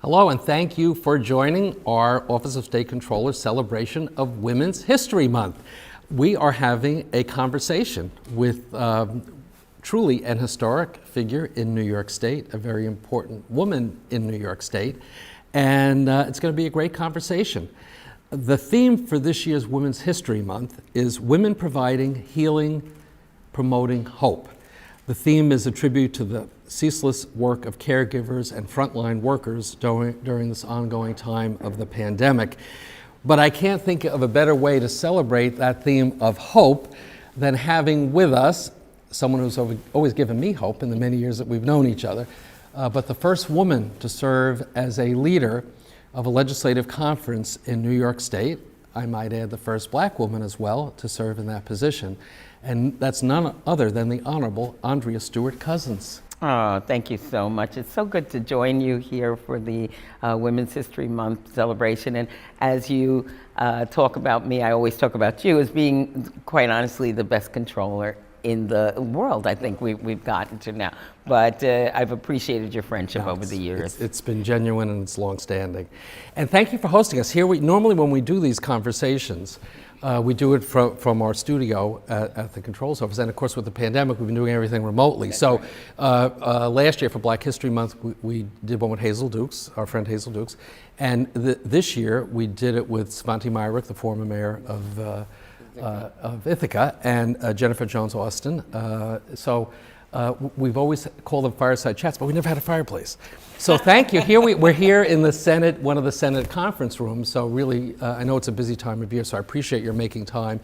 Hello, and thank you for joining our Office of State Comptroller celebration of Women's History Month. We are having a conversation with truly an historic figure in New York State, a very important woman in New York State, and it's going to be a great conversation. The theme for this year's Women's History Month is Women Providing Healing, Promoting Hope. The theme is a tribute to the ceaseless work of caregivers and frontline workers during this ongoing time of the pandemic. But I can't think of a better way to celebrate that theme of hope than having with us someone who's always given me hope in the many years that we've known each other, but the first woman to serve as a leader of a legislative conference in New York State. I might add the first black woman as well to serve in that position. And that's none other than the Honorable Andrea Stewart-Cousins. Oh, thank you so much. It's so good to join you here for the Women's History Month celebration. And as you talk about me, I always talk about you as being, quite honestly, the best controller in the world, I think we've gotten to now. But I've appreciated your friendship over the years. It's been genuine and it's long-standing. And thank you for hosting us. Here, normally when we do these conversations, we do it from our studio at the Controller's office, and of course with the pandemic we've been doing everything remotely. So last year for Black History Month we did one with Hazel Dukes, our friend Hazel Dukes, and this year we did it with Svante Myrick, the former mayor of Ithaca, and Jennifer Jones Austin. We've always called them fireside chats, but we never had a fireplace. So thank you. We're here in the Senate, one of the Senate conference rooms. So really, I know it's a busy time of year, so I appreciate your making time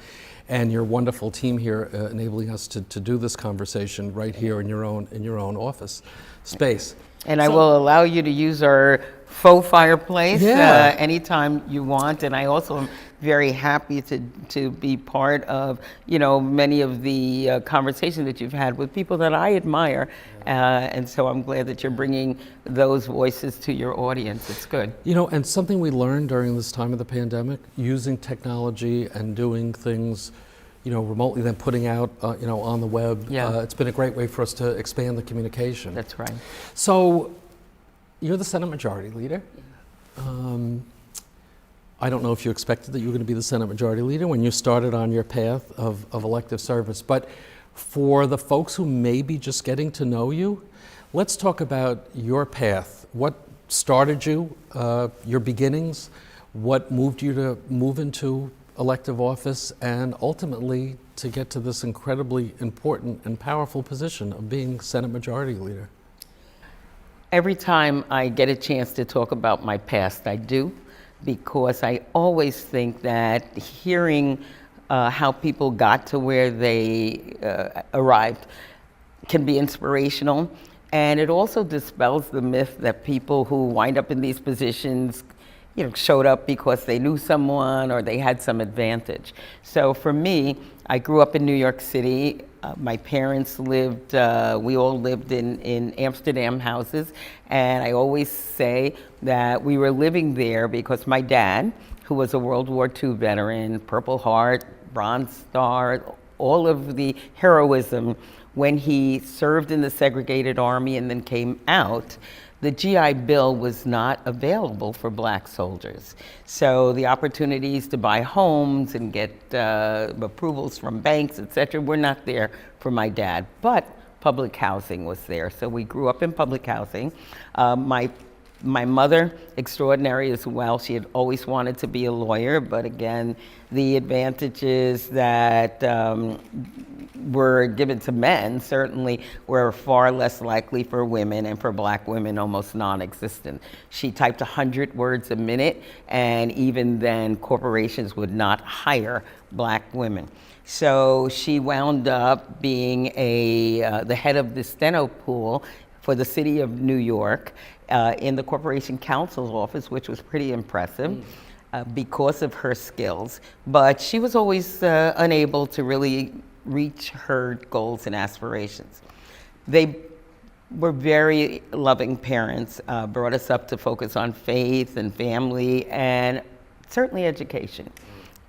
and your wonderful team here enabling us to do this conversation right here in your own office space. And I will allow you to use our faux fireplace anytime you want. And I also am very happy to be part of, many of the conversations that you've had with people that I admire. And so I'm glad that you're bringing those voices to your audience. It's good. And something we learned during this time of the pandemic, using technology and doing things remotely, then putting out, on the web. It's been a great way for us to expand the communication. That's right. So, you're the Senate Majority Leader. I don't know if you expected that you were going to be the Senate Majority Leader when you started on your path of elective service, but for the folks who may be just getting to know you, let's talk about your path. What started you, your beginnings, what moved you to move into elective office, and ultimately to get to this incredibly important and powerful position of being Senate Majority Leader? Every time I get a chance to talk about my past, I do, because I always think that hearing how people got to where they arrived can be inspirational. And it also dispels the myth that people who wind up in these positions showed up because they knew someone or they had some advantage. So for me, I grew up in New York City. My parents lived, we all lived in Amsterdam houses, and I always say that we were living there because my dad, who was a World War II veteran, Purple Heart, Bronze Star, all of the heroism, when he served in the segregated army and then came out, the GI Bill was not available for black soldiers. So the opportunities to buy homes and get approvals from banks, et cetera, were not there for my dad, but public housing was there. So we grew up in public housing. My mother, extraordinary as well, she had always wanted to be a lawyer, but again, the advantages that were given to men certainly were far less likely for women, and for black women almost non-existent. She typed 100 words a minute, and even then corporations would not hire black women. So she wound up being the head of the steno pool for the city of New York in the Corporation Counsel's office, which was pretty impressive. Because of her skills, but she was always unable to really reach her goals and aspirations. They were very loving parents, brought us up to focus on faith and family and certainly education.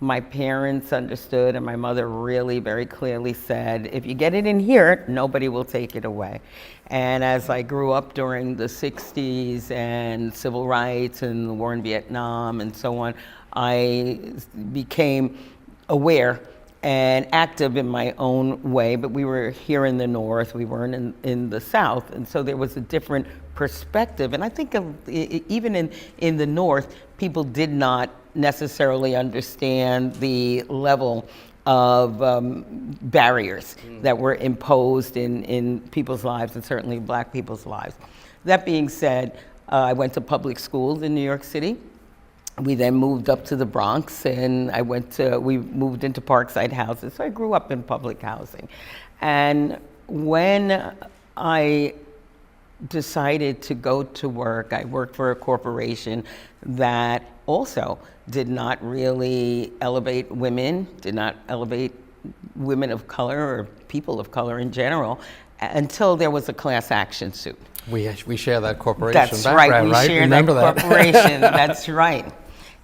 my parents understood, and my mother really very clearly said, if you get it in here, nobody will take it away. And as I grew up during the 60s and civil rights and the war in Vietnam and so on, I became aware and active in my own way, but we were here in the North, we weren't in the South, and so there was a different perspective. And I think even in the North, people did not necessarily understand the level of barriers that were imposed in people's lives, and certainly Black people's lives. That being said, I went to public schools in New York City. We then moved up to the Bronx, and we moved into Parkside houses, so I grew up in public housing. And when I decided to go to work, I worked for a corporation that also did not really elevate women, did not elevate women of color or people of color in general, until there was a class action suit. We share that corporation That's background, right. We share Remember that corporation. That's right.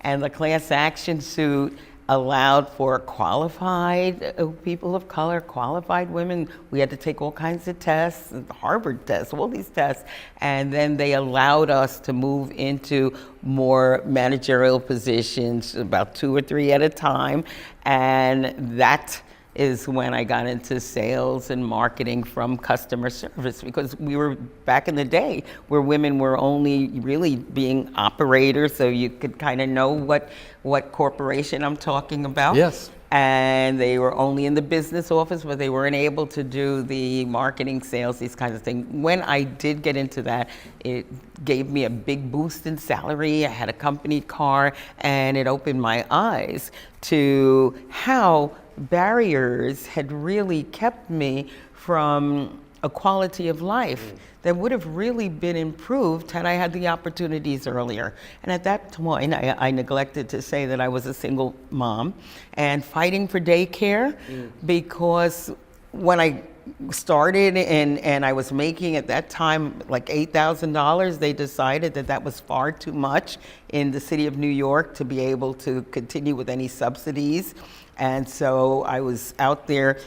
And the class action suit allowed for qualified people of color, qualified women. We had to take all kinds of tests, the Harvard tests, all these tests, and then they allowed us to move into more managerial positions, about 2 or 3 at a time, and that is when I got into sales and marketing from customer service, because we were back in the day where women were only really being operators, so you could kind of know what corporation I'm talking about. Yes. And they were only in the business office, but they weren't able to do the marketing, sales, these kinds of things. When I did get into that, it gave me a big boost in salary. I had a company car, and it opened my eyes to how barriers had really kept me from a quality of life that would have really been improved had I had the opportunities earlier. And at that point, I neglected to say that I was a single mom and fighting for daycare, because when I started and I was making at that time like $8,000, they decided that that was far too much in the city of New York to be able to continue with any subsidies. And so I was out there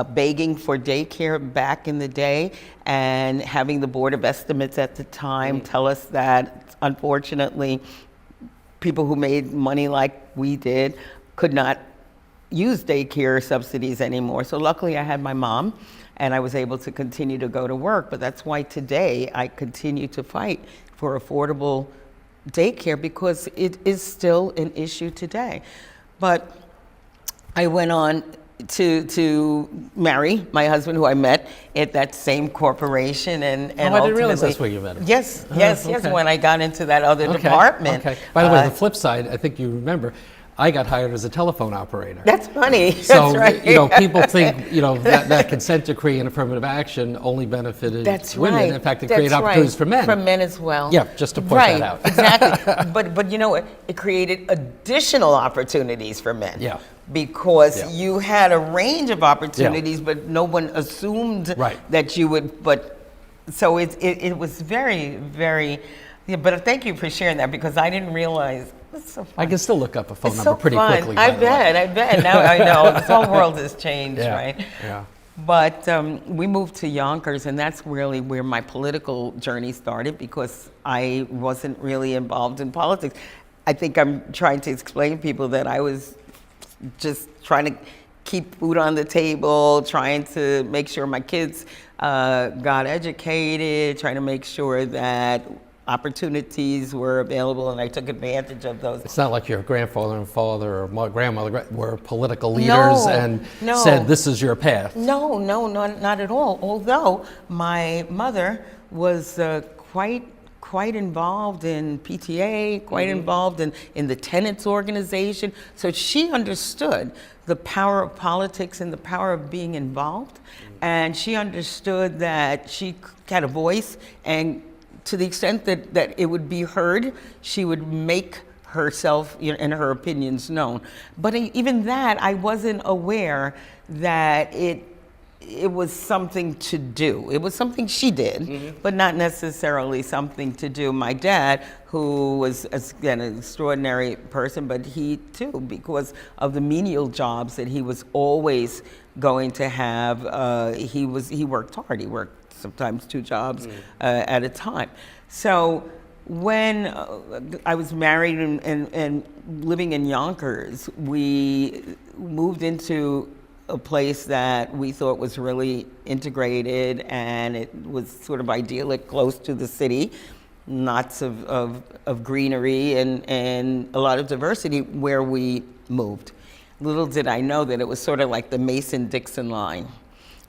begging for daycare back in the day, and having the Board of Estimates at the time tell us that, unfortunately, people who made money like we did could not use daycare subsidies anymore. So luckily I had my mom, and I was able to continue to go to work. But that's why today I continue to fight for affordable daycare, because it is still an issue today. But I went on to marry my husband, who I met at that same corporation, and I didn't realize that's where you met him. Yes, yes, okay. When I got into that other department. Okay. By the way, the flip side, I think you remember, I got hired as a telephone operator. That's funny. So, that's right. People think, that consent decree and affirmative action only benefited women. Right. In fact, it created opportunities for men. For men as well. Yeah, just to point that out. Exactly. But you know what? It created additional opportunities for men. Yeah. Because you had a range of opportunities, but no one assumed that you would. But so it was very, very. Yeah, but thank you for sharing that, because I didn't realize. It's so fun. I can still look up a phone it's number so pretty fun. quickly. I bet. Now I know. This whole world has changed, right? Yeah. But we moved to Yonkers, and that's really where my political journey started, because I wasn't really involved in politics. I think I'm trying to explain to people that I was just trying to keep food on the table, trying to make sure my kids got educated, trying to make sure that opportunities were available, and I took advantage of those. It's not like your grandfather and father or my grandmother were political leaders and said, this is your path. No, not at all. Although my mother was quite involved in PTA, quite involved in the tenants organization. So she understood the power of politics and the power of being involved. And she understood that she had a voice, and to the extent that it would be heard, she would make herself and her opinions known. But even that, I wasn't aware that it was something to do. It was something she did, but not necessarily something to do. My dad, who was, again, an extraordinary person, but he too, because of the menial jobs that he was always going to have, he worked hard. He worked sometimes 2 jobs at a time. So when I was married and living in Yonkers, we moved into a place that we thought was really integrated, and it was sort of idyllic, close to the city, lots of greenery and a lot of diversity where we moved. Little did I know that it was sort of like the Mason-Dixon line.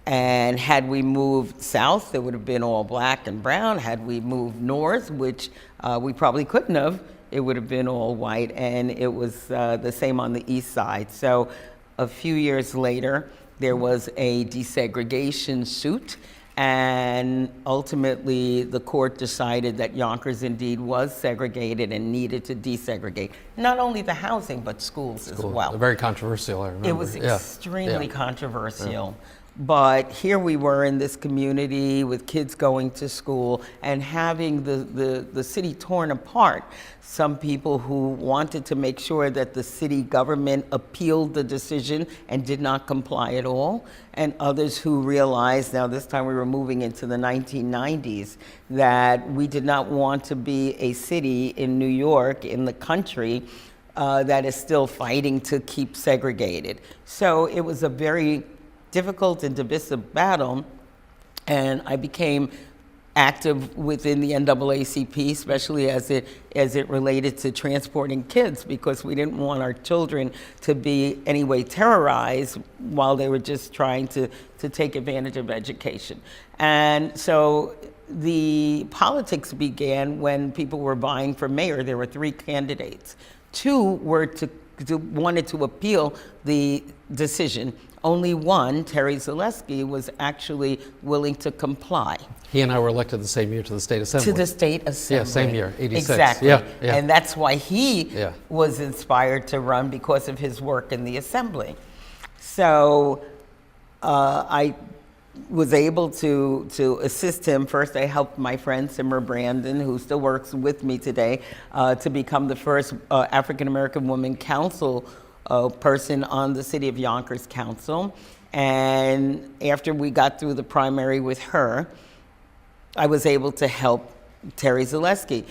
And had we moved south, it would have been all black and brown. Had we moved north, which we probably couldn't have, it would have been all white, and it was the same on the east side. So a few years later, there was a desegregation suit, and ultimately the court decided that Yonkers indeed was segregated and needed to desegregate not only the housing, but schools as well. Very controversial, I remember. It was extremely controversial. But here we were in this community with kids going to school and having the city torn apart. Some people who wanted to make sure that the city government appealed the decision and did not comply at all, and others who realized, now this time we were moving into the 1990s, that we did not want to be a city in New York, in the country, that is still fighting to keep segregated. So it was a very difficult and divisive battle, and I became active within the NAACP, especially as it related to transporting kids, because we didn't want our children to be anyway terrorized while they were just trying to take advantage of education. And so the politics began when people were vying for mayor. There were 3 candidates. 2 were wanted to appeal the decision. Only one, Terry Zaleski, was actually willing to comply. He and I were elected the same year to the State Assembly. To the State Assembly. Yeah, same year, 86. Exactly. Yeah. And that's why he was inspired to run, because of his work in the Assembly. So I was able to assist him. First, I helped my friend Simmer Brandon, who still works with me today, to become the first African-American woman council person on the City of Yonkers Council. And after we got through the primary with her, I was able to help Terry Zaleski.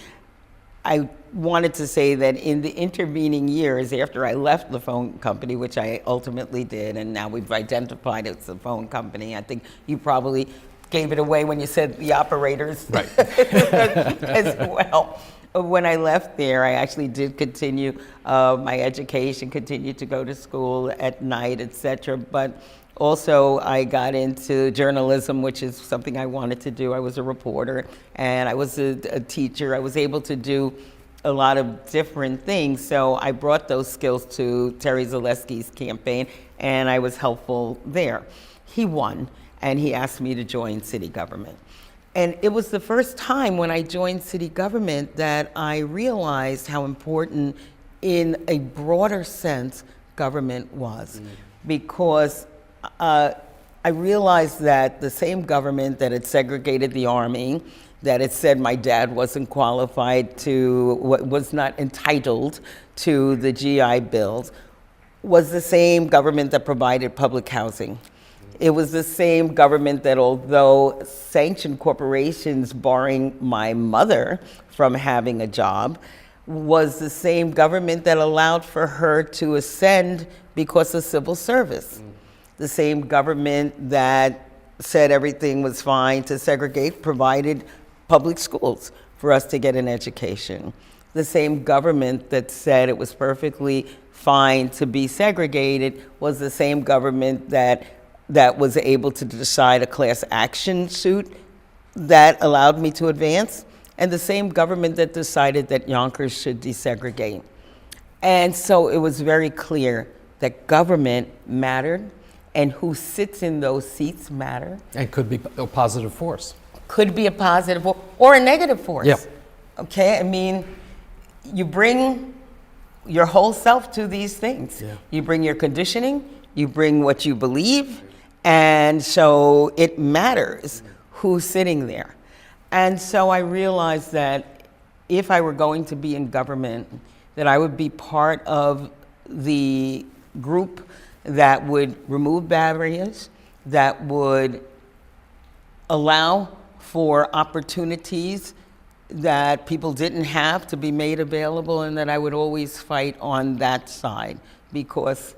I wanted to say that in the intervening years after I left the phone company, which I ultimately did, and now we've identified it's a phone company. I think you probably gave it away when you said the operators as well. When I left there, I actually did continue my education, continued to go to school at night, etc. But also I got into journalism, which is something I wanted to do. I was a reporter and I was a teacher. I was able to do a lot of different things. So I brought those skills to Terry Zaleski's campaign, and I was helpful there. He won, and he asked me to join city government. And it was the first time when I joined city government that I realized how important, in a broader sense, government was. Because I realized that the same government that had segregated the Army, that had said my dad wasn't qualified to, was not entitled to the GI Bill, was the same government that provided public housing. It was the same government that, although sanctioned corporations barring my mother from having a job, was the same government that allowed for her to ascend because of civil service. The same government that said everything was fine to segregate provided public schools for us to get an education. The same government that said it was perfectly fine to be segregated was the same government that was able to decide a class action suit that allowed me to advance, and the same government that decided that Yonkers should desegregate. And so it was very clear that government mattered, and who sits in those seats matter. And could be a positive force. Could be a positive or a negative force. Yeah. Okay, I mean, you bring your whole self to these things. Yeah. You bring your conditioning, you bring what you believe, And so it matters who's sitting there. And so I realized that if I were going to be in government, that I would be part of the group that would remove barriers, that would allow for opportunities that people didn't have to be made available, and that I would always fight on that side, because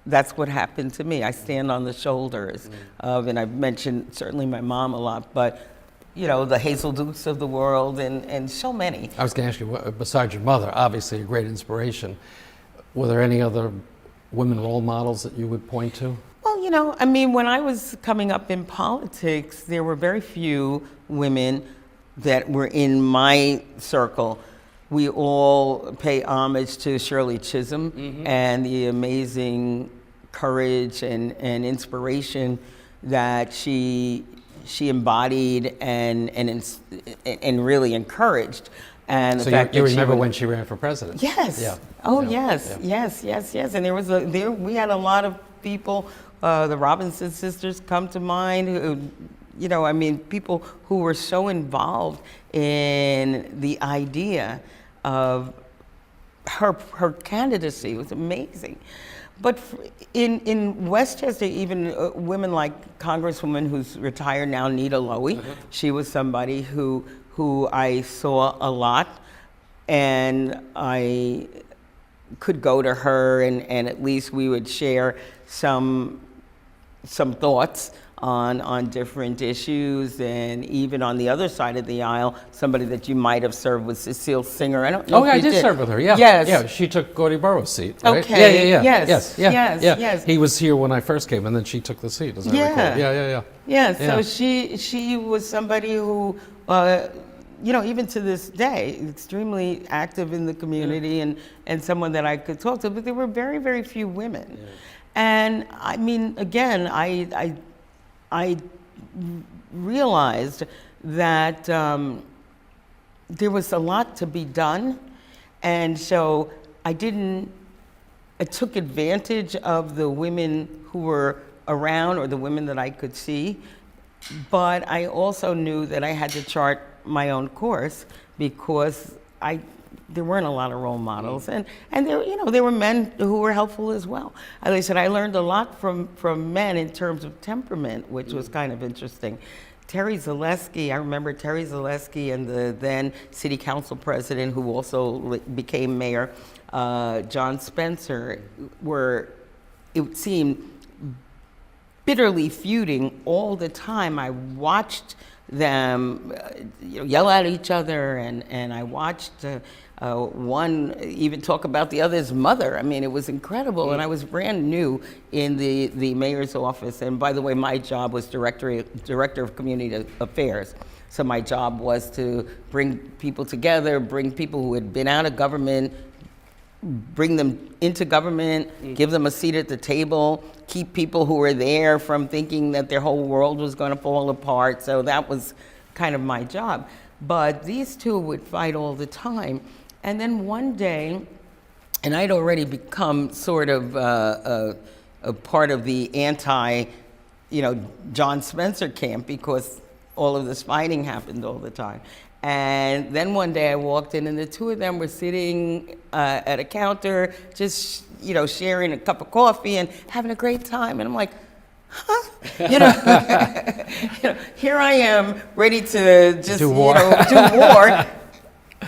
that's what happened to me. I stand on the shoulders of, and I've mentioned certainly my mom a lot, but you know, the Hazel Dukes of the world, and so many. I was going to ask you, besides your mother, obviously a great inspiration, were there any other women role models that you would point to? Well, you know, I mean, when I was coming up in politics, there were very few women that were in my circle. We all pay homage to Shirley Chisholm and the amazing courage and inspiration that she embodied and really encouraged. And the So fact you that remember when she ran for president? Yes. Yeah. Oh, Yeah. yes. Yes. And we had a lot of people. The Robinson sisters come to mind. Who, you know, I mean, people who were so involved in the idea of her candidacy. It was amazing. But in Westchester, even women like Congresswoman who's retired now, Nita Lowey, she was somebody who I saw a lot, and I could go to her and at least we would share some thoughts on different issues. And even on the other side of the aisle, somebody that you might have served was Cecile Singer. I don't know. Oh, yeah, I did serve with her. Yeah. Yes. Yeah, she took Gordy Burroughs' seat, right? Okay. Yeah. Yes. He was here when I first came, and then she took the seat, as I recall. Yeah. Yeah. So she was somebody who, you know, even to this day, extremely active in the community and someone that I could talk to. But there were very, very few women. Yeah. And I mean, again, I realized that there was a lot to be done, and so I took advantage of the women who were around, or the women that I could see, but I also knew that I had to chart my own course, because there weren't a lot of role models, and there were men who were helpful as well. As I said, I learned a lot from men in terms of temperament, which was kind of interesting. Terry Zaleski, I remember Terry Zaleski and the then city council president, who also became mayor, John Spencer, were, it would seem, bitterly feuding all the time. I watched them yell at each other, and I watched one even talk about the other's mother. I mean, it was incredible. And I was brand new in the mayor's office. And by the way, my job was director of community affairs. So my job was to bring people together, bring people who had been out of government, bring them into government, give them a seat at the table, keep people who were there from thinking that their whole world was going to fall apart. So that was kind of my job. But these two would fight all the time. And then one day, and I'd already become sort of a part of the anti, John Spencer camp, because all of this fighting happened all the time. And then one day I walked in, and the two of them were sitting at a counter, just sharing a cup of coffee and having a great time. And I'm like, huh? Here I am, ready to just do war,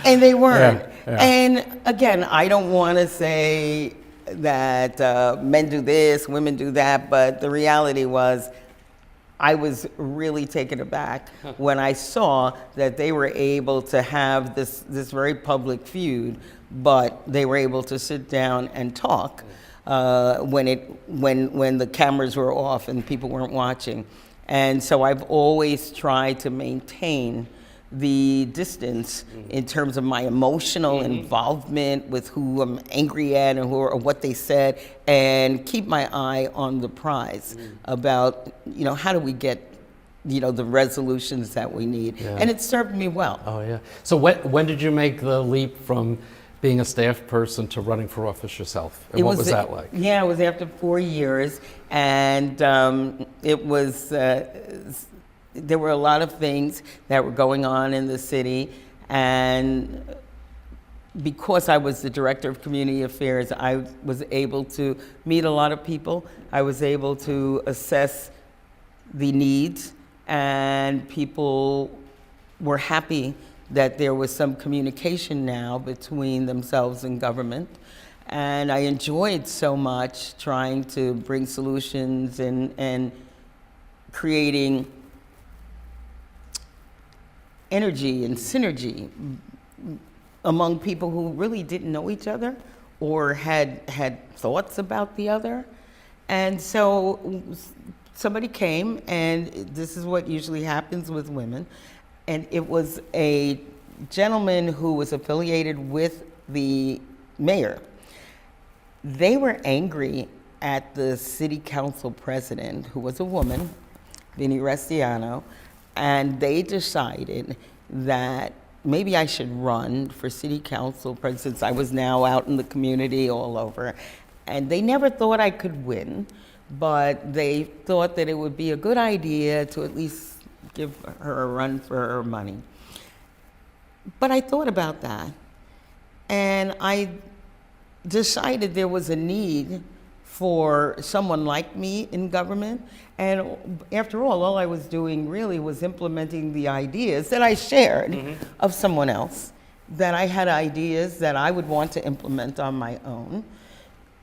and they weren't. Yeah. And again, I don't want to say that men do this, women do that, but the reality was, I was really taken aback when I saw that they were able to have this very public feud, but they were able to sit down and talk when the cameras were off and people weren't watching. And so I've always tried to maintain the distance in terms of my emotional involvement with who I'm angry at and or what they said, and keep my eye on the prize about, how do we get, the resolutions that we need. Yeah. And it served me well. Oh, yeah. So when did you make the leap from being a staff person to running for office yourself? And what was that like? Yeah, it was after 4 years, and it was, there were a lot of things that were going on in the city, and because I was the director of community affairs, I was able to meet a lot of people. I was able to assess the needs, and people were happy that there was some communication now between themselves and government. And I enjoyed so much trying to bring solutions and creating energy and synergy among people who really didn't know each other or had thoughts about the other. And so somebody came, and this is what usually happens with women, and it was a gentleman who was affiliated with the mayor. They were angry at the city council president, who was a woman, Vinnie Restiano, and they decided that maybe I should run for city council president, since I was now out in the community all over. And they never thought I could win, but they thought that it would be a good idea to at least give her a run for her money. But I thought about that, and I decided there was a need for someone like me in government. And after all I was doing really was implementing the ideas that I shared of someone else, that I had ideas that I would want to implement on my own.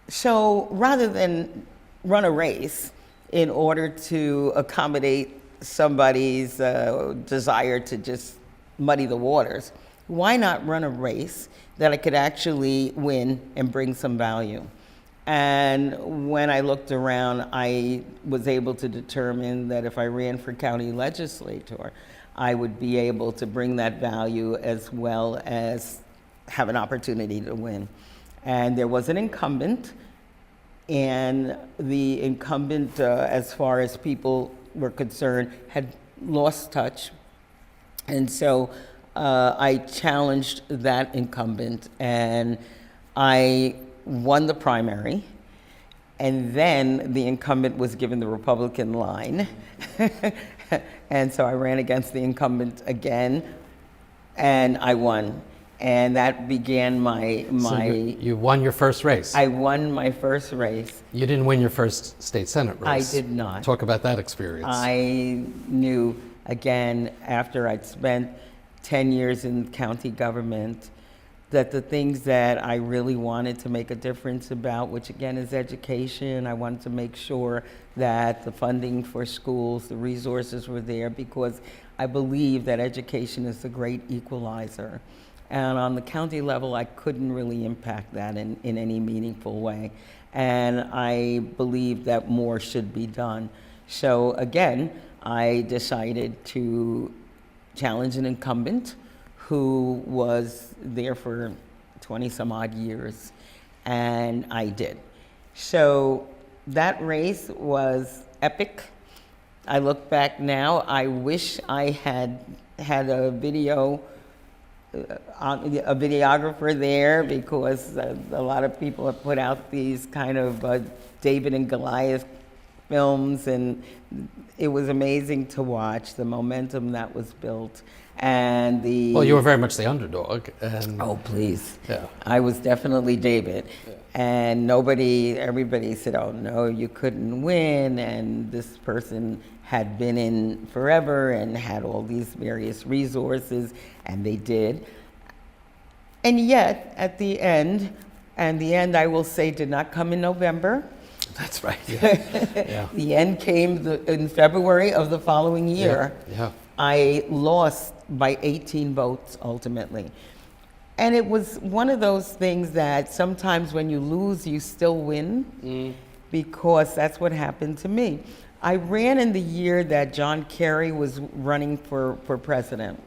So rather than run a race in order to accommodate somebody's desire to just muddy the waters, why not run a race that I could actually win and bring some value? And when I looked around, I was able to determine that if I ran for county legislator, I would be able to bring that value as well as have an opportunity to win. And there was an incumbent, and the incumbent, as far as people were concerned, had lost touch. And so I challenged that incumbent, and I won the primary, and then the incumbent was given the Republican line. And so I ran against the incumbent again, and I won. And that began my... So you won your first race. I won my first race. You didn't win your first state senate race. I did not. Talk about that experience. I knew, again, after I'd spent 10 years in county government, that the things that I really wanted to make a difference about, which again is education, I wanted to make sure that the funding for schools, the resources were there, because I believe that education is the great equalizer. And on the county level, I couldn't really impact that in any meaningful way. And I believe that more should be done. So again, I decided to challenge an incumbent who was there for 20 some odd years, and I did. So that race was epic. I look back now, I wish I had had a videographer there, because a lot of people have put out these kind of David and Goliath films, and it was amazing to watch the momentum that was built. And well, you were very much the underdog. And oh, please. Yeah. I was definitely David. Yeah. And everybody said, oh no, you couldn't win, and this person had been in forever and had all these various resources, and they did. And yet, at the end, and the end, I will say, did not come in November. That's right. Yeah. Yeah. The end came in February of the following year. Yeah. Yeah. I lost by 18 votes ultimately. And it was one of those things that sometimes when you lose, you still win, because that's what happened to me. I ran in the year that John Kerry was running for president.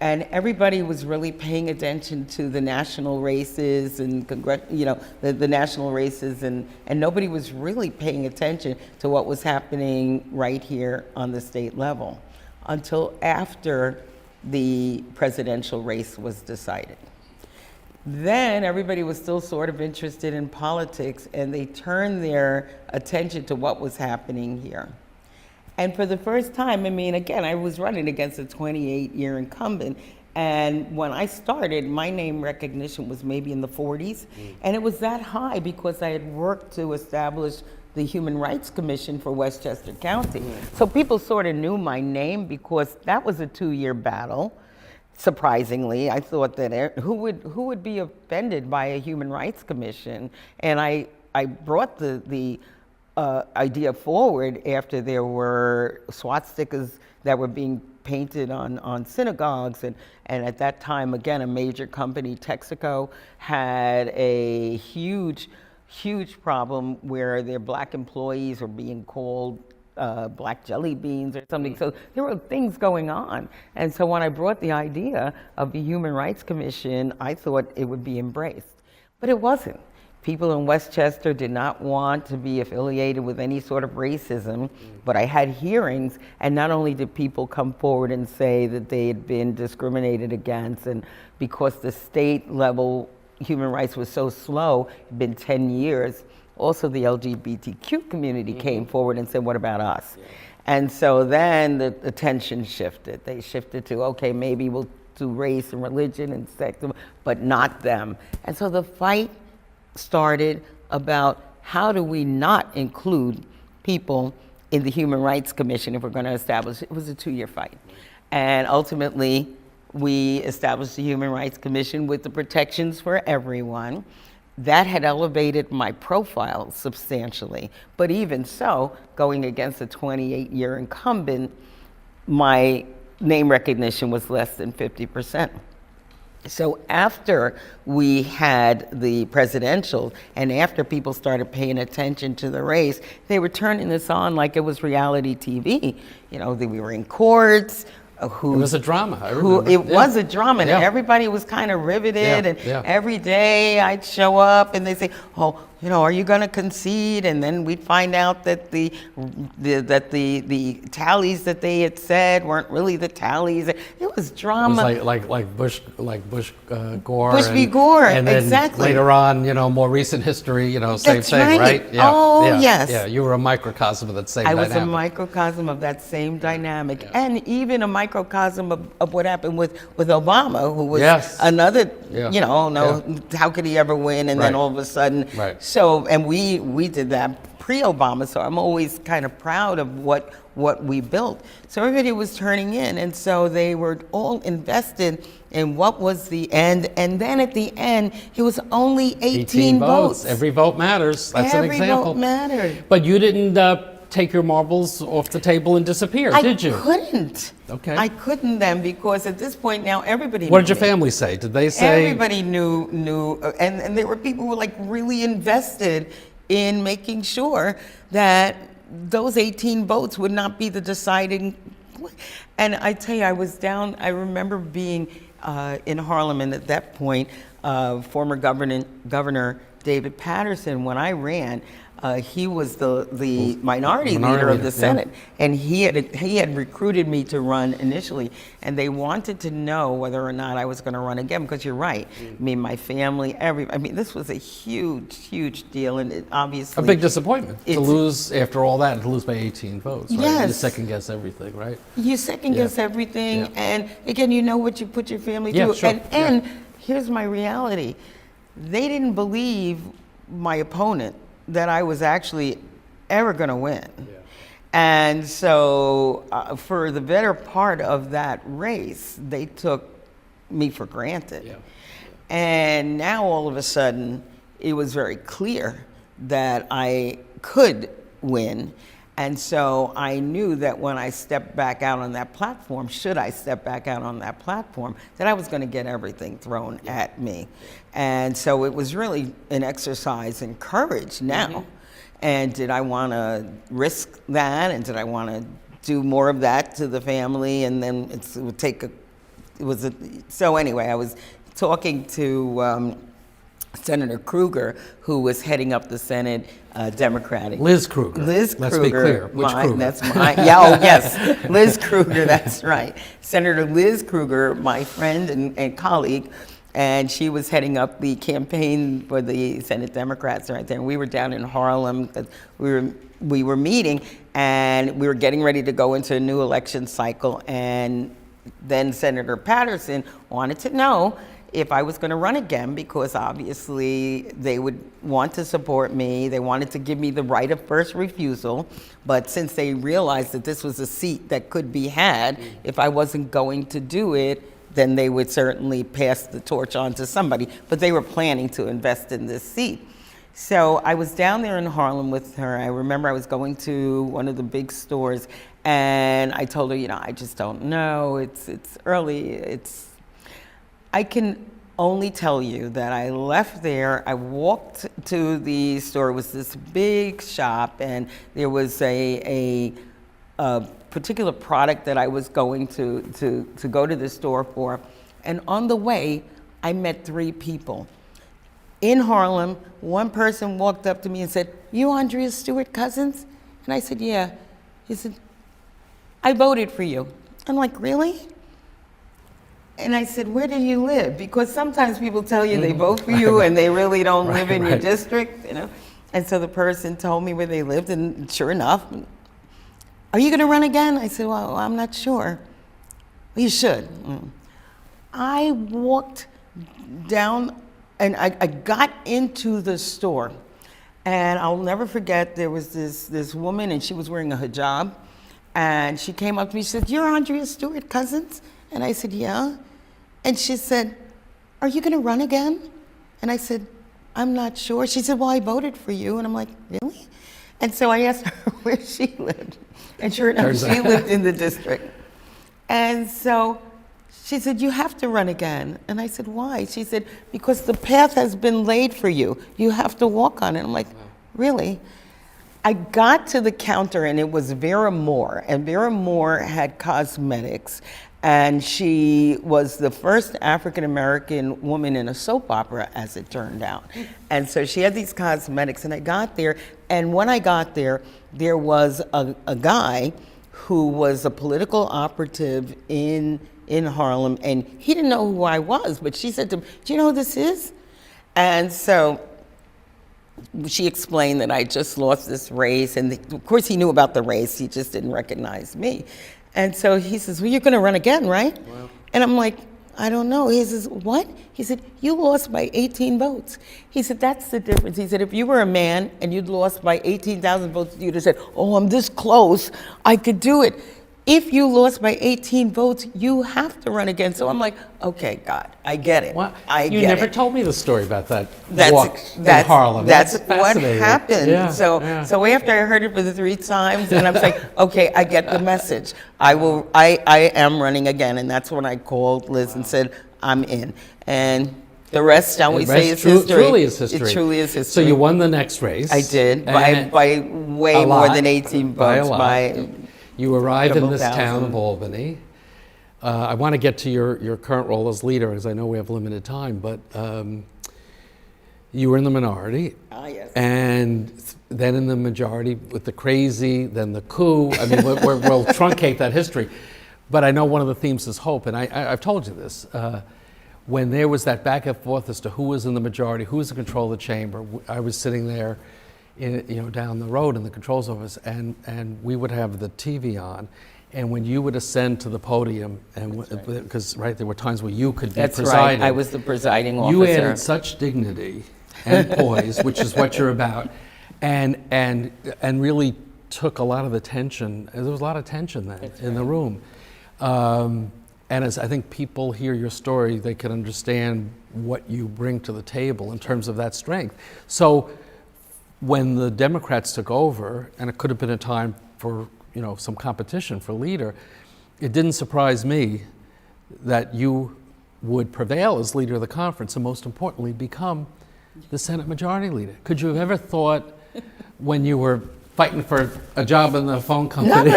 And everybody was really paying attention to the national races and the national races, and nobody was really paying attention to what was happening right here on the state level until after the presidential race was decided. Then everybody was still sort of interested in politics, and they turned their attention to what was happening here. And for the first time, I mean, again, I was running against a 28-year incumbent, and when I started, my name recognition was maybe in the 40s, and it was that high because I had worked to establish the Human Rights Commission for Westchester County. So people sort of knew my name because that was a 2-year battle. Surprisingly, I thought that who would be offended by a Human Rights Commission? And I brought the idea forward after there were swastikas that were being painted on synagogues, and at that time, again, a major company, Texaco, had a huge problem where their black employees were being called black jelly beans or something. So there were things going on. And so when I brought the idea of the Human Rights Commission, I thought it would be embraced. But it wasn't. People in Westchester did not want to be affiliated with any sort of racism, but I had hearings, and not only did people come forward and say that they had been discriminated against, and because the state level human rights was so slow, it'd been 10 years, also the LGBTQ community came forward and said, what about us? Yeah. And so then the attention shifted. They shifted to, okay, maybe we'll do race and religion and sex, but not them. And so the fight started about how do we not include people in the Human Rights Commission if we're going to establish it. It was a 2-year fight. And ultimately, we established the Human Rights Commission with the protections for everyone. That had elevated my profile substantially. But even so, going against a 28-year incumbent, my name recognition was less than 50%. So after we had the presidential, and after people started paying attention to the race, they were turning this on like it was reality TV. You know, we were in courts. It was a drama. Was a drama, and everybody was kind of riveted. And every day I'd show up, and they say, "Oh, you know, are you going to concede?" And then we'd find out that the tallies that they had said weren't really the tallies. It was drama. It was like Bush Gore. Bush v. Gore, and then exactly. Later on, you know, more recent history, you know, same That's thing, right? Yeah. Oh, yes. Yeah, you were a microcosm of that same dynamic. I was a microcosm of that same dynamic, and even a microcosm of what happened with Obama, who was another, you know, how could he ever win? And then all of a sudden, so, and we did that pre-Obama, so I'm always kind of proud of what we built. So everybody was turning in, and so they were all invested in what was the end, and then at the end, it was only 18 votes. Every vote matters. That's an example. Every vote mattered. But you didn't take your marbles off the table and disappear, did you? I couldn't. Okay. I couldn't then, because at this point now everybody knew. What did your family say? Did they say? Everybody knew, and there were people who were like really invested in making sure that those 18 votes would not be the deciding. And I tell you, I remember being in Harlem, and at that point, former Governor David Patterson, when I ran, he was the minority leader of the Senate, and he had recruited me to run initially, and they wanted to know whether or not I was going to run again, because you're right. I mean, my family, this was a huge deal, and it obviously a big disappointment to lose after all that, and to lose by 18 votes. Right? Yes, you second guess everything, right? You second guess everything, and again, you know what you put your family through, sure. And here's my reality: they didn't believe my opponent that I was actually ever going to win. And so for the better part of that race, they took me for granted. And now all of a sudden, it was very clear that I could win. And so I knew that when I stepped back out on that platform, should I step back out on that platform, that I was going to get everything thrown at me. And so it was really an exercise in courage now. And did I want to risk that? And did I want to do more of that to the family? And then so anyway, I was talking to Senator Kruger, who was heading up the Senate, Democratic. Liz Kruger. Liz Kruger. Let's be clear. Which Kruger? That's yes, Liz Kruger, that's right. Senator Liz Kruger, my friend and colleague, and she was heading up the campaign for the Senate Democrats right there. And we were down in Harlem because we were meeting, and we were getting ready to go into a new election cycle. And then Senator Patterson wanted to know if I was going to run again, because obviously they would want to support me. They wanted to give me the right of first refusal. But since they realized that this was a seat that could be had, if I wasn't going to do it, then they would certainly pass the torch on to somebody. But they were planning to invest in this seat. So I was down there in Harlem with her. I remember I was going to one of the big stores, and I told her, you know, I just don't know. It's early. I can only tell you that I left there. I walked to the store. It was this big shop, and there was a particular product that I was going to go to the store for. And on the way, I met 3 people. In Harlem, one person walked up to me and said, "You Andrea Stewart-Cousins?" And I said, "Yeah." He said, "I voted for you." I'm like, "Really?" And I said, "Where do you live?" Because sometimes people tell you they vote for you and they really don't live in your district, you know. And so the person told me where they lived, and sure enough, "Are you going to run again?" I said, "Well, I'm not sure." "Well, you should." I walked down, and I got into the store, and I'll never forget, there was this woman, and she was wearing a hijab, and she came up to me. She said, "You're Andrea Stewart-Cousins?" And I said, "Yeah." And she said, "Are you going to run again?" And I said, "I'm not sure." She said, "Well, I voted for you." And I'm like, "Really?" And so I asked her where she lived. And sure enough, she lived in the district. And so she said, "You have to run again." And I said, "Why?" She said, "Because the path has been laid for you. You have to walk on it." I'm like, "Really?" I got to the counter, and it was Vera Moore. And Vera Moore had cosmetics. And she was the first African-American woman in a soap opera, as it turned out. And so she had these cosmetics, and I got there, and when I got there, there was a guy who was a political operative in Harlem, and he didn't know who I was, but she said to him, "Do you know who this is?" And so she explained that I just lost this race, and of course he knew about the race, he just didn't recognize me. And so he says, "Well, you're going to run again, right?" Wow. And I'm like, "I don't know." He says, "What?" He said, "You lost by 18 votes. He said, "That's the difference." He said, "If you were a man and you'd lost by 18,000 votes, you'd have said, 'Oh, I'm this close, I could do it.' If you lost by 18 votes, you have to run again." So I'm like, "Okay, God, I get it. Well, I you get never it." told me the story about that walk in Harlem. That's what fascinating. happened. Yeah, so after I heard it for the 3 times, and I'm saying, "Okay, I get the message. I am running again." And that's when I called Liz and said, "I'm in." And the rest, shall we say, is history. Truly is history. It truly is history. So you won the next race. I did, by way more than 18 votes. You arrived in this 1,000. town of Albany. I want to get to your current role as leader, because I know we have limited time, but you were in the minority. Yes. And then in the majority with the crazy, then the coup. I mean, we'll truncate that history. But I know one of the themes is hope, and I've told you this. When there was that back and forth as to who was in the majority, who was in control of the chamber, I was sitting there down the road in the controls office, and we would have the TV on, and when you would ascend to the podium, and because there were times where you could be presiding. That's right. I was the presiding officer. You added such dignity and poise, which is what you're about, and really took a lot of the tension. There was a lot of tension then in the room, and as I think people hear your story, they can understand what you bring to the table in terms of that strength. So when the Democrats took over, and it could have been a time for some competition for leader, it didn't surprise me that you would prevail as leader of the conference, and most importantly, become the Senate Majority Leader. Could you have ever thought, when you were fighting for a job in the phone company,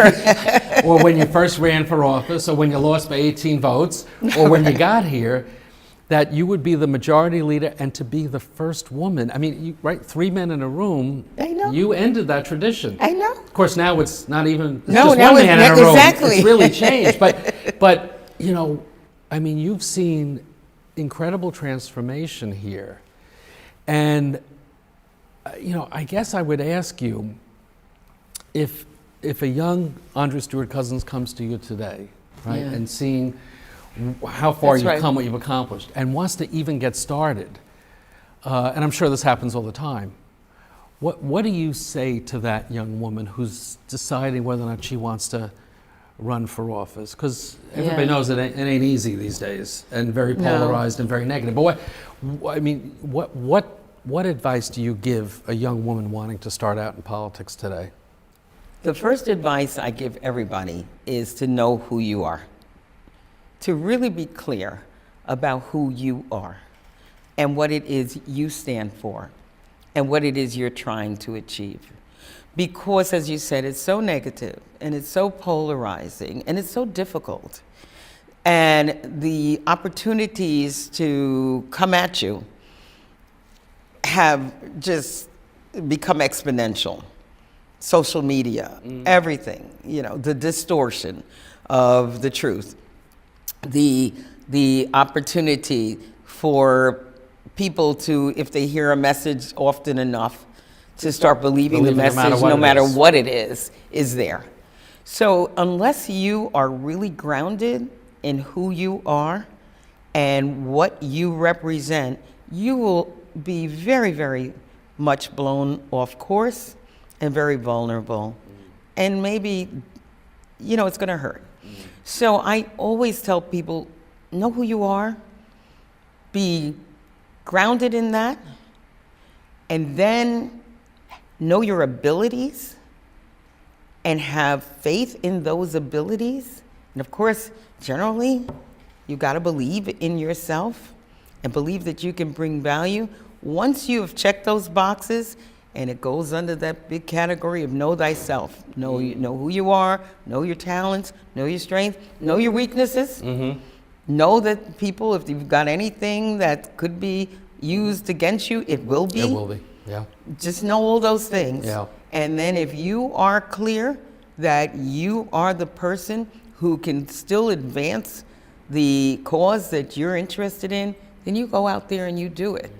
or when you first ran for office, or when you lost by 18 votes, or when you got here, that you would be the majority leader and to be the first woman? I mean, 3 men in a room. I know. You ended that tradition. I know. Of course, now it's not even just one man in a room. Exactly. It's really changed. But I mean, you've seen incredible transformation here. And, I guess I would ask you, if a young Andrea Stewart-Cousins comes to you today, right, Yeah. and seeing how far That's you've right. come, what you've accomplished, and wants to even get started, and I'm sure this happens all the time, what do you say to that young woman who's deciding whether or not she wants to run for office? Because everybody knows it ain't easy these days, and very polarized and very negative. But what advice do you give a young woman wanting to start out in politics today? The first advice I give everybody is to know who you are, to really be clear about who you are and what it is you stand for and what it is you're trying to achieve. Because, as you said, it's so negative and it's so polarizing and it's so difficult. And the opportunities to come at you have just become exponential. Social media, everything, the distortion of the truth, the opportunity for people to, if they hear a message often enough, to start believing the message, no matter what it is there. So unless you are really grounded in who you are and what you represent, you will be very, very much blown off course and very vulnerable. And maybe, it's going to hurt. So I always tell people, know who you are, be grounded in that, and then know your abilities and have faith in those abilities. And of course, generally, you got to believe in yourself and believe that you can bring value. Once you have checked those boxes, and it goes under that big category of know thyself. Know who you are, know your talents, know your strengths, know your weaknesses. Know that people, if you've got anything that could be used against you, it will be. It will be, yeah. Just know all those things. Yeah. And then if you are clear that you are the person who can still advance the cause that you're interested in, then you go out there and you do it.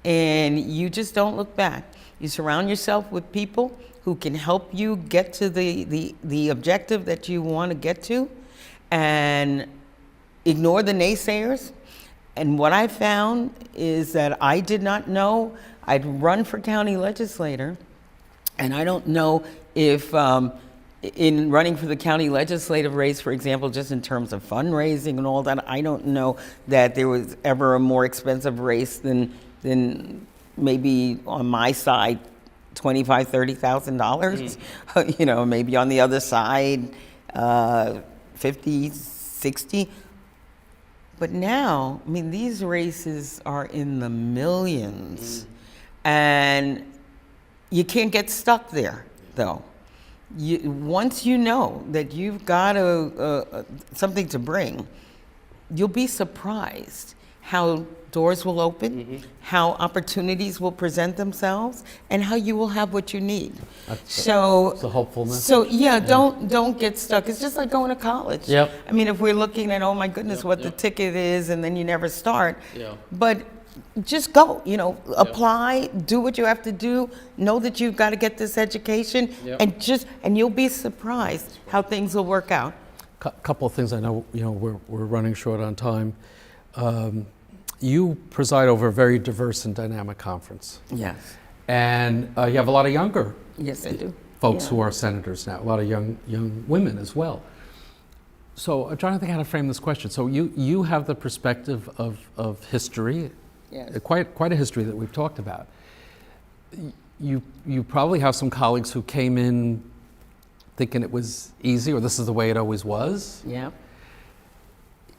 And you just don't look back. You surround yourself with people who can help you get to the objective that you want to get to, and ignore the naysayers. And what I found is that I did not know I'd run for county legislator, and I don't know if in running for the county legislative race, for example, just in terms of fundraising and all that, I don't know that there was ever a more expensive race than maybe on my side, $25,000-$30,000. Maybe on the other side, 50, 60. But now, these races are in the millions, and you can't get stuck there, though. Once you know that you've got something to bring, you'll be surprised how doors will open, how opportunities will present themselves, and how you will have what you need. So the hopefulness. So don't get stuck. It's just like going to college. Yep. If we're looking at, oh my goodness, what the ticket is, and then you never start. Yeah. But just go, apply, do what you have to do, know that you've got to get this education, and you'll be surprised how things will work out. Couple of things. I know, we're running short on time. You preside over a very diverse and dynamic conference. Yes. And you have a lot of younger Yes, I do. folks who are senators now, a lot of young women as well. So I'm trying to think how to frame this question. So you have the perspective of history, quite a history that we've talked about. You probably have some colleagues who came in thinking it was easy, or this is the way it always was. Yeah.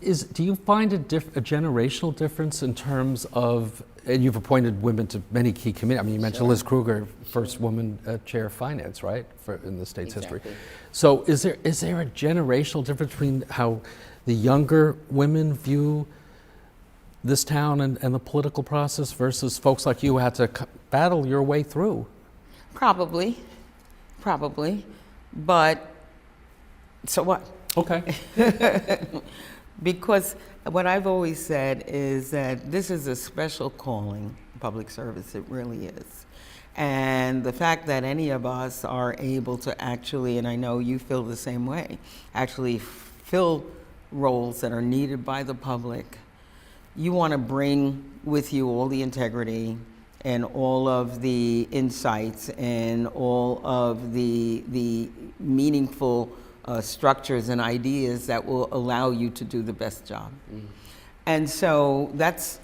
Do you find a generational difference in terms of, and you've appointed women to many key committees. You mentioned Liz Kruger, first woman chair of finance, right, in the state's history. So is there a generational difference between how the younger women view this town and the political process versus folks like you who had to battle your way through? Probably. But so what? Okay. Because what I've always said is that this is a special calling, public service, it really is. And the fact that any of us are able to actually, and I know you feel the same way, actually fill roles that are needed by the public, you want to bring with you all the integrity and all of the insights and all of the meaningful structures and ideas that will allow you to do the best job. And so that's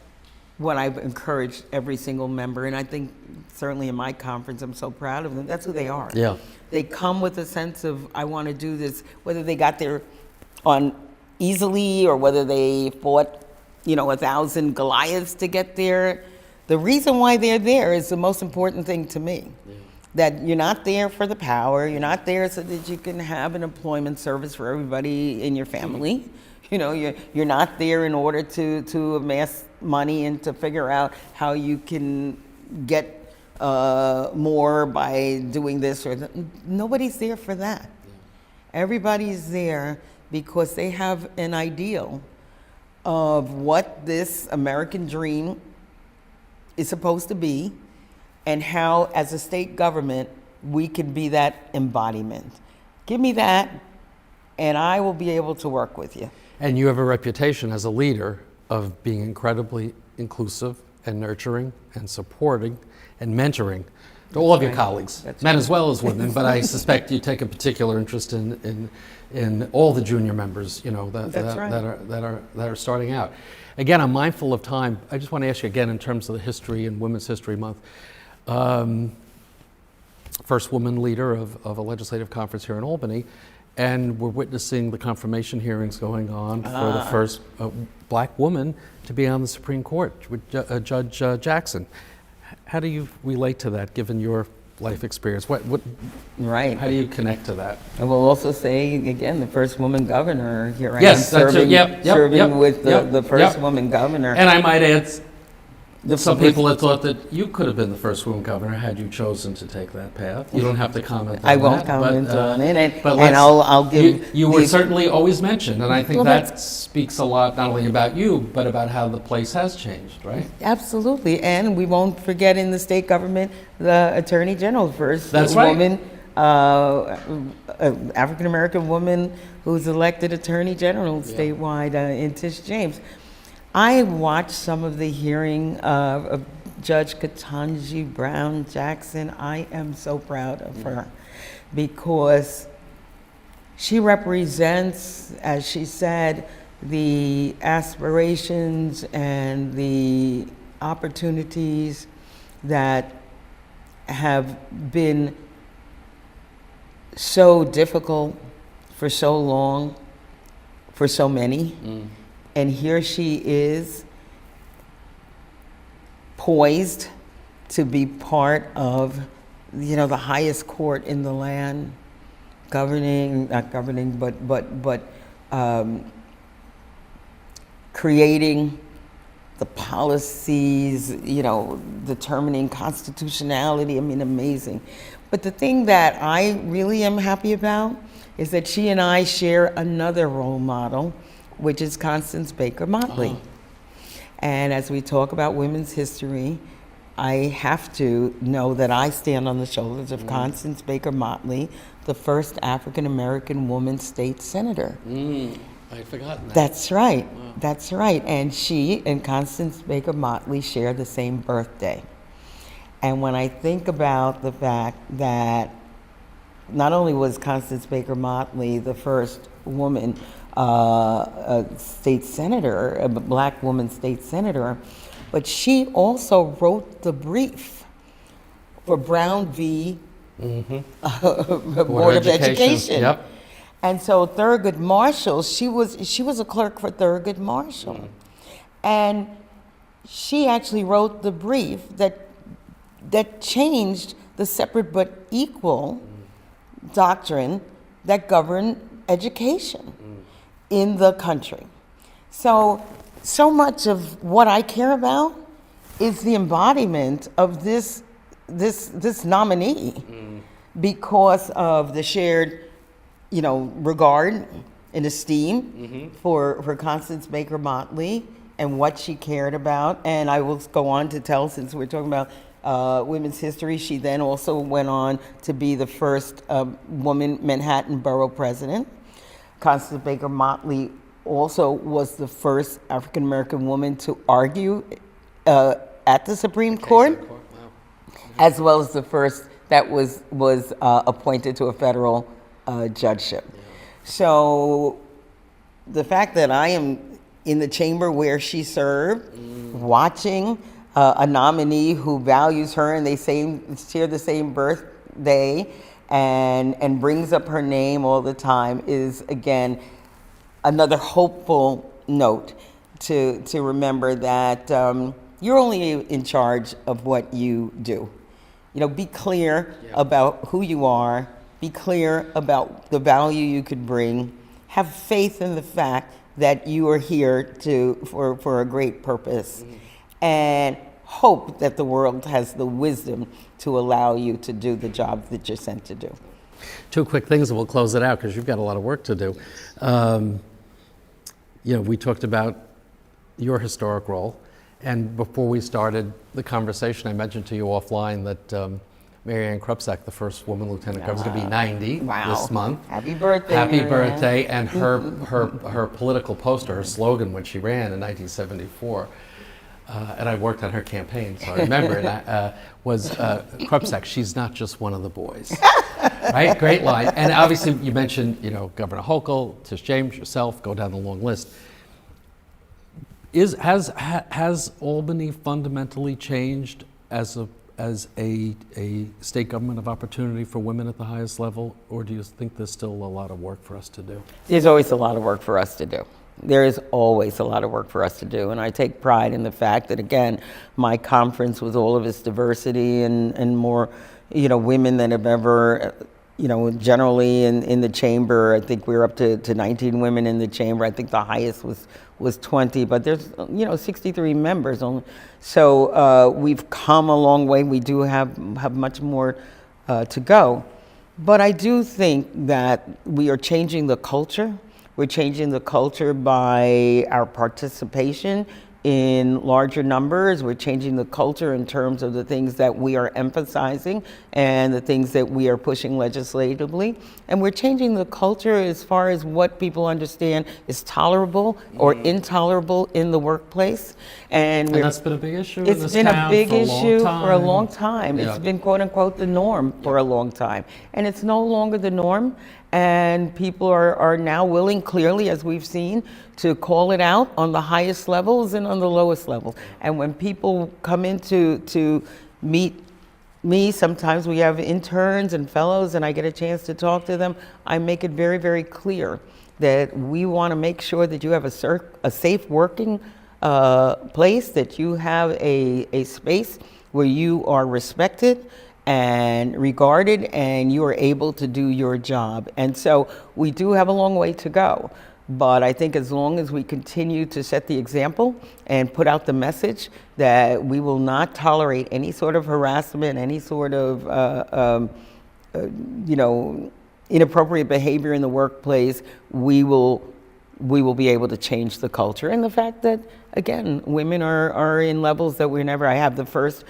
what I've encouraged every single member, and I think certainly in my conference, I'm so proud of them. That's who they are. Yeah. They come with a sense of, I want to do this, whether they got there on easily or whether they fought, 1,000 Goliaths to get there. The reason why they're there is the most important thing to me. Yeah. That you're not there for the power, you're not there so that you can have an employment service for everybody in your family. You're not there in order to amass money and to figure out how you can get more by doing this or that. Nobody's there for that. Yeah. Everybody's there because they have an ideal of what this American dream is supposed to be and how, as a state government, we can be that embodiment. Give me that, and I will be able to work with you. And you have a reputation as a leader of being incredibly inclusive and nurturing and supporting and mentoring to all of your colleagues, men as well as women, but I suspect you take a particular interest in all the junior members, that are starting out. Again, I'm mindful of time. I just want to ask you again in terms of the history and Women's History Month. First woman leader of a legislative conference here in Albany, and we're witnessing the confirmation hearings going on for the first black woman to be on the Supreme Court with Judge Jackson. How do you relate to that, given your life experience? Right. How do you connect to that? I will also say, again, the first woman governor. Here I am serving with the first woman governor. And I might add, some people had thought that you could have been the first woman governor had you chosen to take that path. You don't have to comment on that. I won't comment on it, but I'll give... You were certainly always mentioned, and I think that speaks a lot, not only about you, but about how the place has changed, right? Absolutely, and we won't forget in the state government, the Attorney General, first woman, African-American woman who's elected Attorney General statewide in Tish James. I watched some of the hearing of Judge Ketanji Brown Jackson. I am so proud of her because she represents, as she said, the aspirations and the opportunities that have been so difficult for so long, for so many. And here she is, poised to be part of, the highest court in the land, creating the policies, determining constitutionality. I mean, amazing. But the thing that I really am happy about is that she and I share another role model, which is Constance Baker Motley. And as we talk about women's history, I have to know that I stand on the shoulders of Constance Baker Motley, the first African-American woman state senator. I'd forgotten that. That's right. Wow. That's right. And she and Constance Baker Motley share the same birthday. And when I think about the fact that not only was Constance Baker Motley the first woman a state senator, a black woman state senator, but she also wrote the brief for Brown v. Board of Education. Yep. And so Thurgood Marshall, she was a clerk for Thurgood Marshall, and she actually wrote the brief that changed the separate but equal doctrine that governed education in the country. So much of what I care about is the embodiment of this nominee because of the shared, regard in esteem for Constance Baker Motley and what she cared about. And I will go on to tell, since we're talking about women's history, she then also went on to be the first woman Manhattan Borough president. Constance Baker Motley also was the first African American woman to argue at the Supreme Court, as well as the first that was appointed to a federal judgeship. So the fact that I am in the chamber where she served, watching a nominee who values her and they share the same birthday and brings up her name all the time is, again, another hopeful note to remember that you're only in charge of what you do. You know, be clear about who you are, be clear about the value you could bring, have faith in the fact that you are here for a great purpose, and hope that the world has the wisdom to allow you to do the job that you're sent to do. Two quick things and we'll close it out because you've got a lot of work to do. You know, we talked about your historic role, and before we started the conversation, I mentioned to you offline that Mary Ann Krupczak, the first woman lieutenant governor, is going to be 90 this month. Happy birthday, Happy Mary birthday. Ann. And her political poster, her slogan when she ran in 1974, and I worked on her campaign, so I remember it, was Krupczak, she's not just one of the boys. Right? Great line. And obviously you mentioned, you know, Governor Hochul, Tish James, yourself, go down the long list. Has Albany fundamentally changed as a state government of opportunity for women at the highest level, or do you think there's still a lot of work for us to do? There's always a lot of work for us to do. There is always a lot of work for us to do, and I take pride in the fact that, again, my conference with all of its diversity and more, you know, women than have ever, you know, generally in the chamber. I think we're up to 19 women in the chamber. I think the highest was 20, but there's, you know, 63 members only. So we've come a long way. We do have much more to go, but I do think that we are changing the culture. We're changing the culture by our participation in larger numbers. We're changing the culture in terms of the things that we are emphasizing and the things that we are pushing legislatively. And we're changing the culture as far as what people understand is tolerable or intolerable in the workplace. And that's been a big issue in it's this been town a big for a issue long for a time. long time. Yeah. It's been, quote unquote, the norm for a long time. And it's no longer the norm. And people are now willing, clearly, as we've seen, to call it out on the highest levels and on the lowest levels. And when people come in to meet me, sometimes we have interns and fellows, and I get a chance to talk to them, I make it very, very clear that we want to make sure that you have a safe working place, that you have a space where you are respected and regarded, and you are able to do your job. And so we do have a long way to go. But I think as long as we continue to set the example and put out the message that we will not tolerate any sort of harassment, any sort of you know, inappropriate behavior in the workplace, we will be able to change the culture. And the fact that, again, women are in levels that we never. I have the first.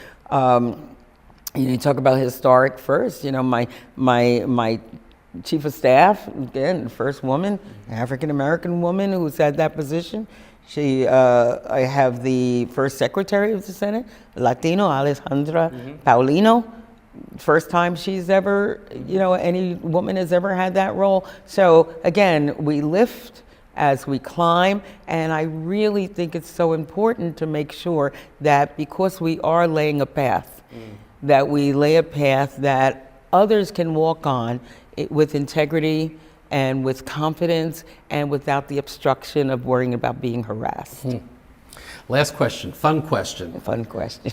You talk about historic first. You know, my chief of staff, again, first woman, African American woman who's had that position. I have the first secretary of the Senate, Latino, Alejandra Paulino. First time she's ever, you know, any woman has ever had that role. So again, we lift as we climb, and I really think it's so important to make sure that because we are laying a path, that we lay a path that others can walk on with integrity and with confidence and without the obstruction of worrying about being harassed. Last question, fun question. Fun question.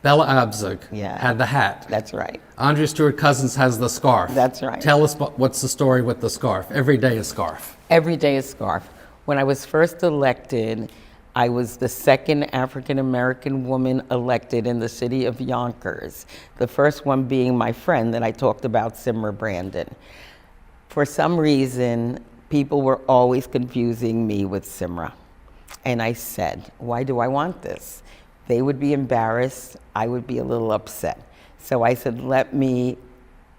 Bella Abzug Yeah. had the hat. That's right. Andrea Stewart-Cousins has the scarf. That's right. Tell us what's the story with the scarf. Every day a scarf. Every day a scarf. When I was first elected, I was the second African American woman elected in the city of Yonkers, the first one being my friend that I talked about, Simmer Brandon. For some reason, people were always confusing me with Simra. And I said, why do I want this? They would be embarrassed, I would be a little upset. So I said, let me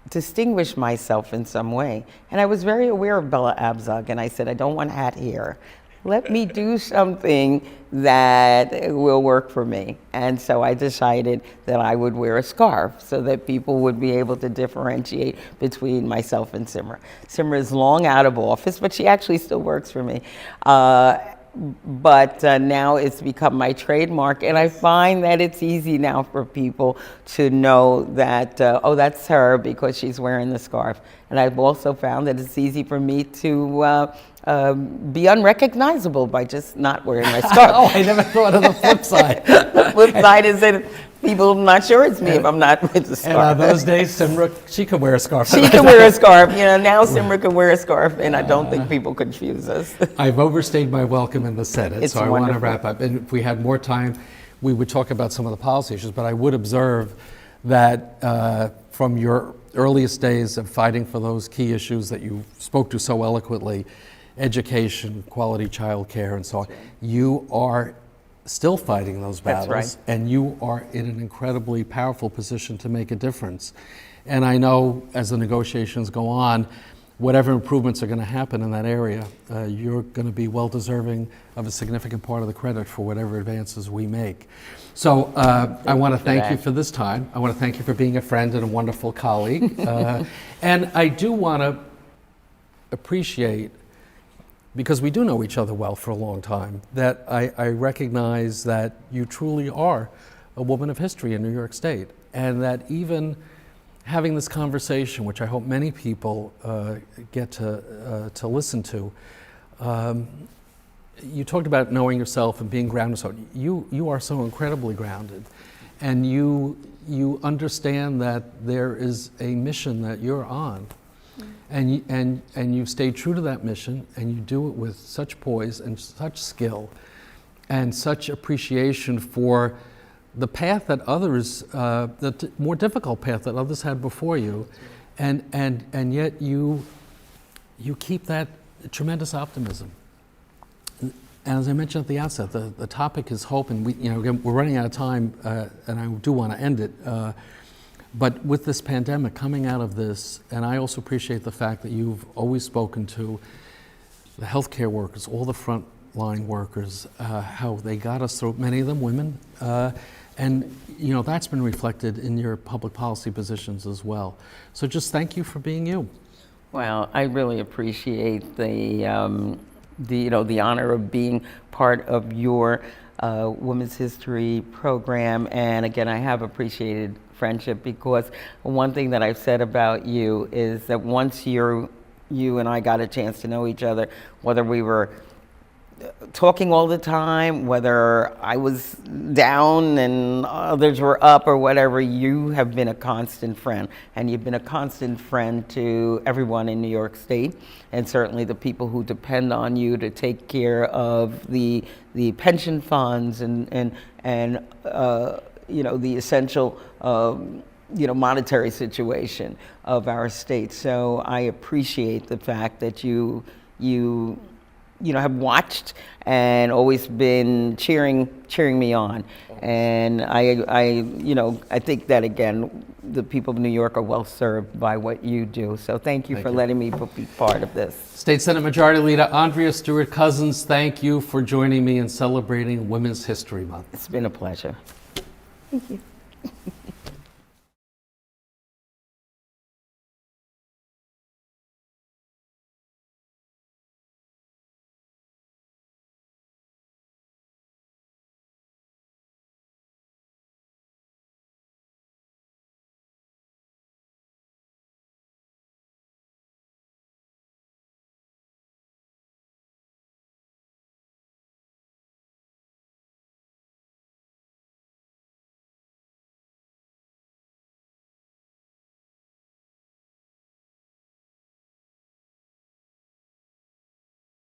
distinguish myself in some way. And I was very aware of Bella Abzug, and I said, I don't want hat hair. Let me do something that will work for me. And so I decided that I would wear a scarf so that people would be able to differentiate between myself and Simra. Simra is long out of office, but she actually still works for me. But now it's become my trademark, and I find that it's easy now for people to know that, oh, that's her because she's wearing the scarf. And I've also found that it's easy for me to be unrecognizable by just not wearing my scarf. Oh, I never thought of the flip side. The flip side is that people are not sure it's me if I'm not with the scarf. And those days, Simra, she could wear a scarf. She can wear a scarf. You know, now Simra can wear a scarf, and I don't think people confuse us. I've overstayed my welcome in the Senate, It's so I want to wonderful. wrap up. And if we had more time, we would talk about some of the policy issues, but I would observe that from your earliest days of fighting for those key issues that you spoke to so eloquently, education, quality child care, and so on, you are still fighting those battles. That's right. And you are in an incredibly powerful position to make a difference. And I know as the negotiations go on, whatever improvements are going to happen in that area, you're going to be well deserving of a significant part of the credit for whatever advances we make. So I want to thank you for this time. I want to thank you for being a friend and a wonderful colleague. And I do want to appreciate, because we do know each other well for a long time, that I recognize that you truly are a woman of history in New York State, and that even having this conversation, which I hope many people get to listen to, you talked about knowing yourself and being grounded. So you are so incredibly grounded, and you understand that there is a mission that you're on. And you stay true to that mission, and you do it with such poise and such skill and such appreciation for the path that others, the more difficult path that others had before you, and yet you keep that tremendous optimism. And as I mentioned at the outset, the topic is hope, and again, we're running out of time, and I do want to end it. But with this pandemic coming out of this, and I also appreciate the fact that you've always spoken to the healthcare workers, all the frontline workers, how they got us through, many of them women, and that's been reflected in your public policy positions as well. So just thank you for being you. Well, I really appreciate the honor of being part of your Women's History program, and again, I have appreciated friendship, because one thing that I've said about you is that once you and I got a chance to know each other, whether we were talking all the time, whether I was down and others were up or whatever, you have been a constant friend, and you've been a constant friend to everyone in New York State, and certainly the people who depend on you to take care of the pension funds and the essential monetary situation of our state. So I appreciate the fact that you have watched and always been cheering me on. And I think that, again, the people of New York are well served by what you do. So thank you for letting me be part of this. State Senate Majority Leader Andrea Stewart-Cousins, thank you for joining me in celebrating Women's History Month. It's been a pleasure. Thank you.